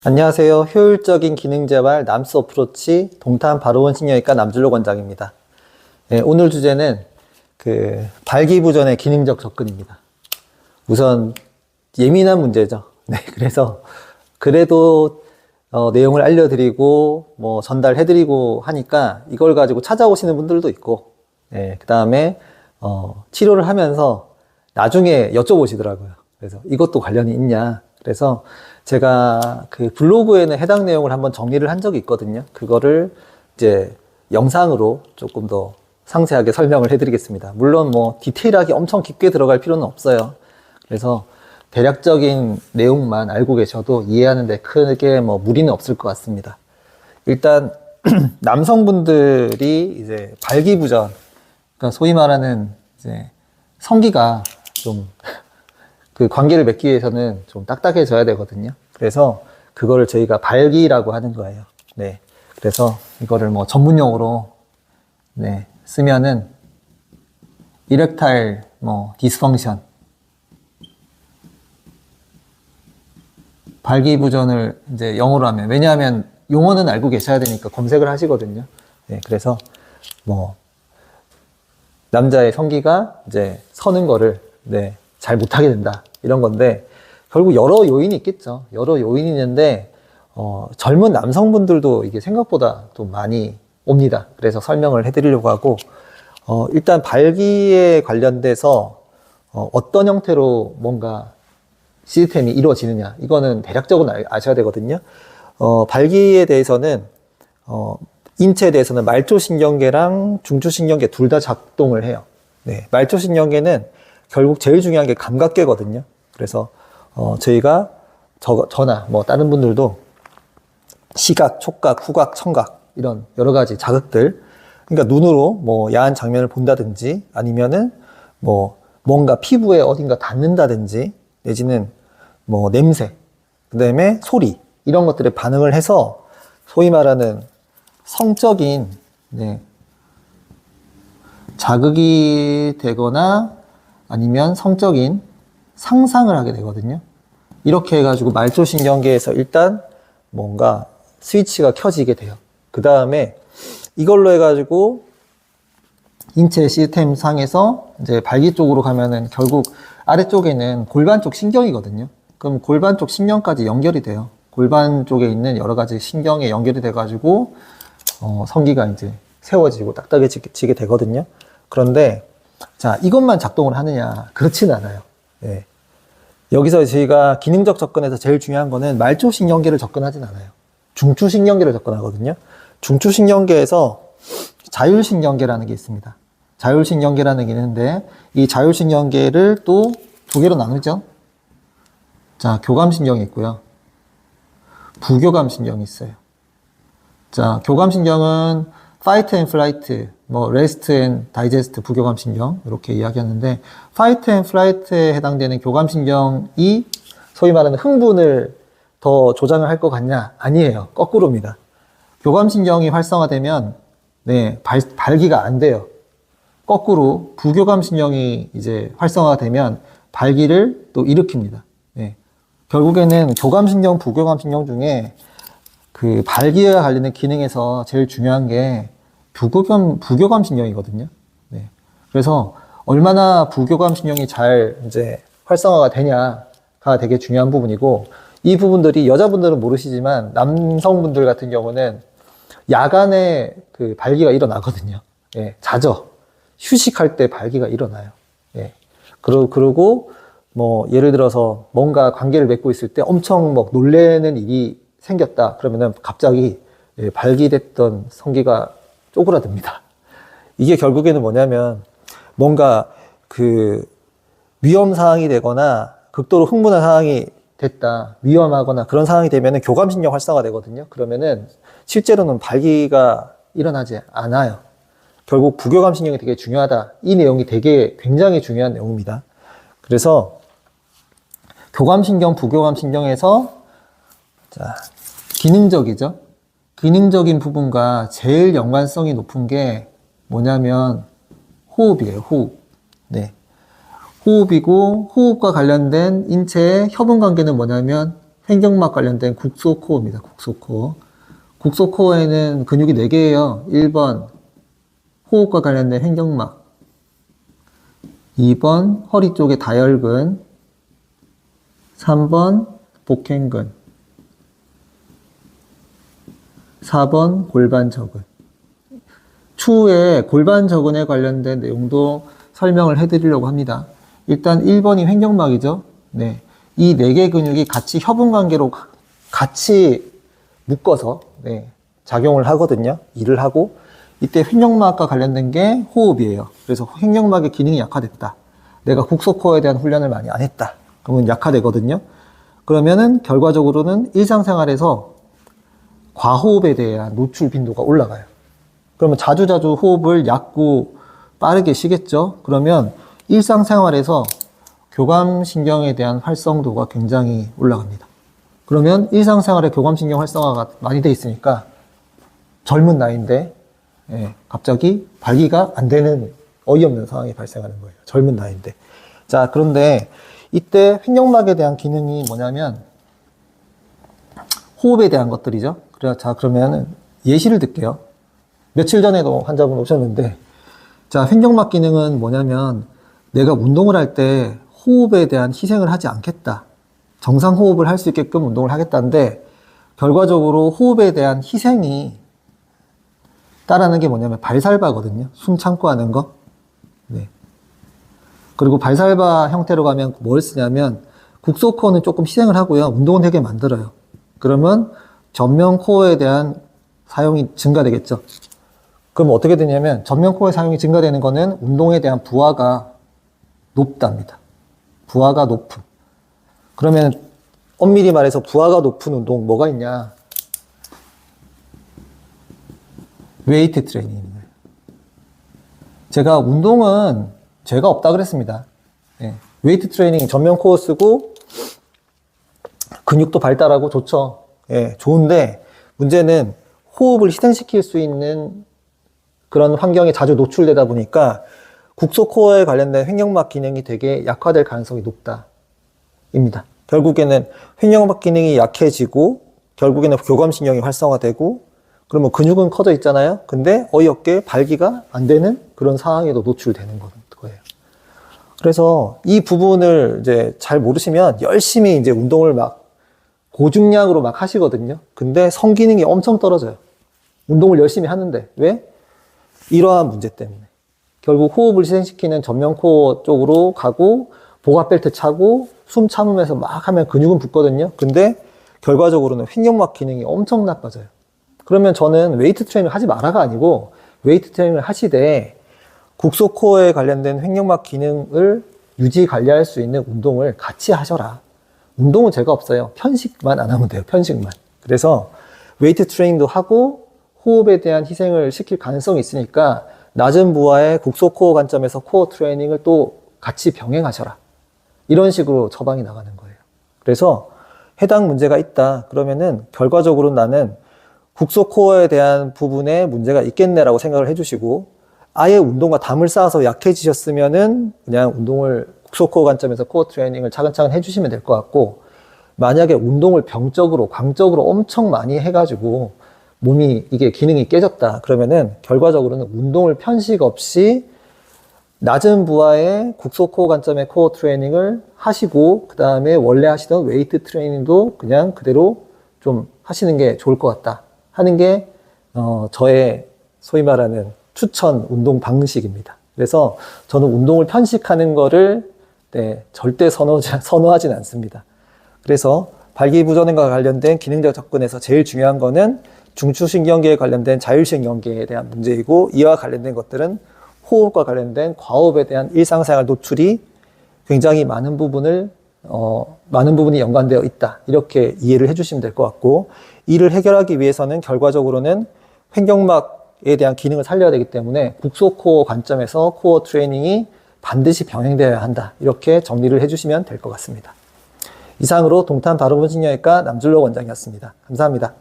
안녕하세요. 효율적인 기능재활 남스 어프로치 동탄 바로원 신경외과 남준로 원장입니다. 오늘 주제는 발기부전의 기능적 접근입니다. 우선 예민한 문제죠. 그래서 그래도 내용을 알려드리고 전달해드리고 하니까 이걸 가지고 찾아오시는 분들도 있고, 그 다음에 치료를 하면서 나중에 여쭤보시더라고요. 그래서 이것도 관련이 있냐. 그래서 제가 그 블로그에는 해당 내용을 한번 정리를 한 적이 있거든요. 그거를 이제 영상으로 조금 더 상세하게 설명을 해드리겠습니다. 물론 디테일하게 엄청 깊게 들어갈 필요는 없어요. 그래서 대략적인 내용만 알고 계셔도 이해하는데 크게 무리는 없을 것 같습니다. 일단 남성분들이 이제 발기부전, 그러니까 소위 말하는 이제 성기가 좀 그 관계를 맺기 위해서는 좀 딱딱해져야 되거든요. 그래서 그거를 저희가 발기라고 하는 거예요. 그래서 이거를 전문용어로 쓰면은 이렉타일 디스펑션, 발기부전을 이제 영어로 하면, 왜냐하면 용어는 알고 계셔야 되니까 검색을 하시거든요. 그래서 남자의 성기가 이제 서는 거를 잘 못하게 된다, 이런 건데, 결국 여러 요인이 있겠죠. 여러 요인이 있는데 젊은 남성분들도 이게 생각보다 또 많이 옵니다. 그래서 설명을 해드리려고 하고, 일단 발기에 관련돼서 어떤 형태로 뭔가 시스템이 이루어지느냐, 이거는 대략적으로 아셔야 되거든요. 발기에 대해서는 인체에 대해서는 말초신경계랑 중추신경계 둘 다 작동을 해요. 말초신경계는 결국 제일 중요한 게 감각계거든요. 그래서 저희가 저나 다른 분들도 시각, 촉각, 후각, 청각, 이런 여러 가지 자극들, 그러니까 눈으로 야한 장면을 본다든지, 아니면은 뭔가 피부에 어딘가 닿는다든지, 내지는 냄새, 그 다음에 소리, 이런 것들에 반응을 해서 소위 말하는 성적인 자극이 되거나 아니면 성적인 상상을 하게 되거든요. 이렇게 해가지고 말초신경계에서 일단 뭔가 스위치가 켜지게 돼요. 그 다음에 이걸로 해가지고 인체 시스템 상에서 이제 발기 쪽으로 가면은 결국 아래쪽에는 골반 쪽 신경이거든요. 그럼 골반 쪽 신경까지 연결이 돼요. 골반 쪽에 있는 여러 가지 신경에 연결이 돼가지고 성기가 이제 세워지고 딱딱해지게 되거든요. 그런데 자, 이것만 작동을 하느냐? 그렇지는 않아요. 여기서 저희가 기능적 접근에서 제일 중요한 거는 말초신경계를 접근하진 않아요. 중추신경계를 접근하거든요. 중추신경계에서 자율신경계라는 게 있습니다. 자율신경계라는 게 있는데, 이 자율신경계를 또 두 개로 나누죠. 자, 교감신경이 있고요. 부교감신경이 있어요. 자, 교감신경은 fight and flight, rest and digest 부교감신경, 이렇게 이야기하는데, fight and flight에 해당되는 교감신경이 소위 말하는 흥분을 더 조장을 할 것 같냐? 아니에요. 거꾸로입니다. 교감신경이 활성화되면 발기가 안 돼요. 거꾸로 부교감신경이 이제 활성화가 되면 발기를 또 일으킵니다. 결국에는 교감신경, 부교감신경 중에 그 발기와 관련된 기능에서 제일 중요한 게 부교감신경이거든요. 그래서 얼마나 부교감신경이 잘 이제 활성화가 되냐가 되게 중요한 부분이고, 이 부분들이 여자분들은 모르시지만 남성분들 같은 경우는 야간에 그 발기가 일어나거든요. 자죠. 휴식할 때 발기가 일어나요. 그리고 예를 들어서 뭔가 관계를 맺고 있을 때 엄청 놀래는 일이 생겼다. 그러면은 갑자기 발기됐던 성기가 쪼그라듭니다. 이게 결국에는 뭐냐면 뭔가 그 위험 상황이 되거나 극도로 흥분한 상황이 됐다, 위험하거나 그런 상황이 되면은 교감신경 활성화 되거든요. 그러면은 실제로는 발기가 일어나지 않아요. 결국 부교감신경이 되게 중요하다. 이 내용이 되게 굉장히 중요한 내용입니다. 그래서 교감신경, 부교감신경에서 자, 기능적이죠. 기능적인 부분과 제일 연관성이 높은 게 뭐냐면 호흡이에요. 호흡. 호흡이고, 호흡과 관련된 인체의 협음 관계는 뭐냐면 횡격막 관련된 국소코어입니다. 국소코어. 국소코어에는 근육이 4개예요. 1번 호흡과 관련된 횡격막, 2번 허리 쪽의 다혈근, 3번 복행근, 4번 골반저근. 추후에 골반저근에 관련된 내용도 설명을 해드리려고 합니다. 일단 1번이 횡격막이죠. 네. 이 4개 근육이 같이 협응관계로 같이 묶어서 작용을 하거든요. 일을 하고, 이때 횡격막과 관련된 게 호흡이에요. 그래서 횡격막의 기능이 약화됐다. 내가 국소코어에 대한 훈련을 많이 안 했다. 그러면 약화되거든요. 그러면은 결과적으로는 일상생활에서 과호흡에 대한 노출 빈도가 올라가요. 그러면 자주자주 호흡을 얕고 빠르게 쉬겠죠. 그러면 일상생활에서 교감신경에 대한 활성도가 굉장히 올라갑니다. 그러면 일상생활에 교감신경 활성화가 많이 돼 있으니까 젊은 나이인데 갑자기 발기가 안 되는 어이없는 상황이 발생하는 거예요. 젊은 나이인데. 자, 그런데 이때 횡격막에 대한 기능이 뭐냐면 호흡에 대한 것들이죠. 자, 그러면 예시를 들게요. 며칠 전에도 환자분 오셨는데, 자, 횡격막 기능은 뭐냐면 내가 운동을 할 때 호흡에 대한 희생을 하지 않겠다. 정상 호흡을 할 수 있게끔 운동을 하겠다는데, 결과적으로 호흡에 대한 희생이 따르는 게 뭐냐면 발살바거든요. 숨 참고 하는 거. 네. 그리고 발살바 형태로 가면 뭘 쓰냐면 국소코어는 조금 희생을 하고요. 운동은 되게 만들어요. 그러면 전면 코어에 대한 사용이 증가되겠죠. 그럼 어떻게 되냐면 전면 코어의 사용이 증가되는 거는 운동에 대한 부하가 높답니다. 부하가 높음. 그러면 엄밀히 말해서 부하가 높은 운동 뭐가 있냐? 웨이트 트레이닝인 거예요. 제가 운동은 죄가 없다 그랬습니다. 웨이트 트레이닝 전면 코어 쓰고 근육도 발달하고 좋죠. 좋은데 문제는 호흡을 희생시킬 수 있는 그런 환경에 자주 노출되다 보니까 국소코어에 관련된 횡격막 기능이 되게 약화될 가능성이 높다 입니다. 결국에는 횡격막 기능이 약해지고 결국에는 교감신경이 활성화되고 그러면 근육은 커져 있잖아요. 근데 어이없게 발기가 안 되는 그런 상황에도 노출되는 거예요. 그래서 이 부분을 이제 잘 모르시면 열심히 이제 운동을 막 고중량으로 막 하시거든요. 근데 성기능이 엄청 떨어져요. 운동을 열심히 하는데. 왜? 이러한 문제 때문에. 결국 호흡을 희생시키는 전면 코어 쪽으로 가고 복압벨트 차고 숨 참으면서 막 하면 근육은 붙거든요. 근데 결과적으로는 횡격막 기능이 엄청 나빠져요. 그러면 저는 웨이트 트레이닝을 하지 마라가 아니고 웨이트 트레이닝을 하시되 국소코어에 관련된 횡격막 기능을 유지 관리할 수 있는 운동을 같이 하셔라. 운동은 죄가 없어요. 편식만 안 하면 돼요. 편식만. 그래서 웨이트 트레이닝도 하고 호흡에 대한 희생을 시킬 가능성이 있으니까 낮은 부하의 국소코어 관점에서 코어 트레이닝을 또 같이 병행하셔라. 이런 식으로 처방이 나가는 거예요. 그래서 해당 문제가 있다. 그러면은 결과적으로 나는 국소코어에 대한 부분에 문제가 있겠네라고 생각을 해주시고 아예 운동과 담을 쌓아서 약해지셨으면은 그냥 운동을 국소코어 관점에서 코어 트레이닝을 차근차근 해주시면 될 것 같고 만약에 운동을 병적으로 광적으로 엄청 많이 해가지고 몸이 이게 기능이 깨졌다 그러면은 결과적으로는 운동을 편식 없이 낮은 부하의 국소코어 관점의 코어 트레이닝을 하시고 그 다음에 원래 하시던 웨이트 트레이닝도 그냥 그대로 좀 하시는 게 좋을 것 같다 하는 게 저의 소위 말하는 추천 운동 방식입니다. 그래서 저는 운동을 편식하는 거를 절대 선호하진 않습니다. 그래서 발기부전과 관련된 기능적 접근에서 제일 중요한 거는 중추신경계에 관련된 자율신경계에 대한 문제이고 이와 관련된 것들은 호흡과 관련된 과호흡에 대한 일상생활 노출이 굉장히 많은 부분이 연관되어 있다. 이렇게 이해를 해주시면 될 것 같고 이를 해결하기 위해서는 결과적으로는 횡격막에 대한 기능을 살려야 되기 때문에 국소코어 관점에서 코어 트레이닝이 반드시 병행되어야 한다. 이렇게 정리를 해주시면 될 것 같습니다. 이상으로 동탄 바로보신경외과 남준록 원장이었습니다. 감사합니다.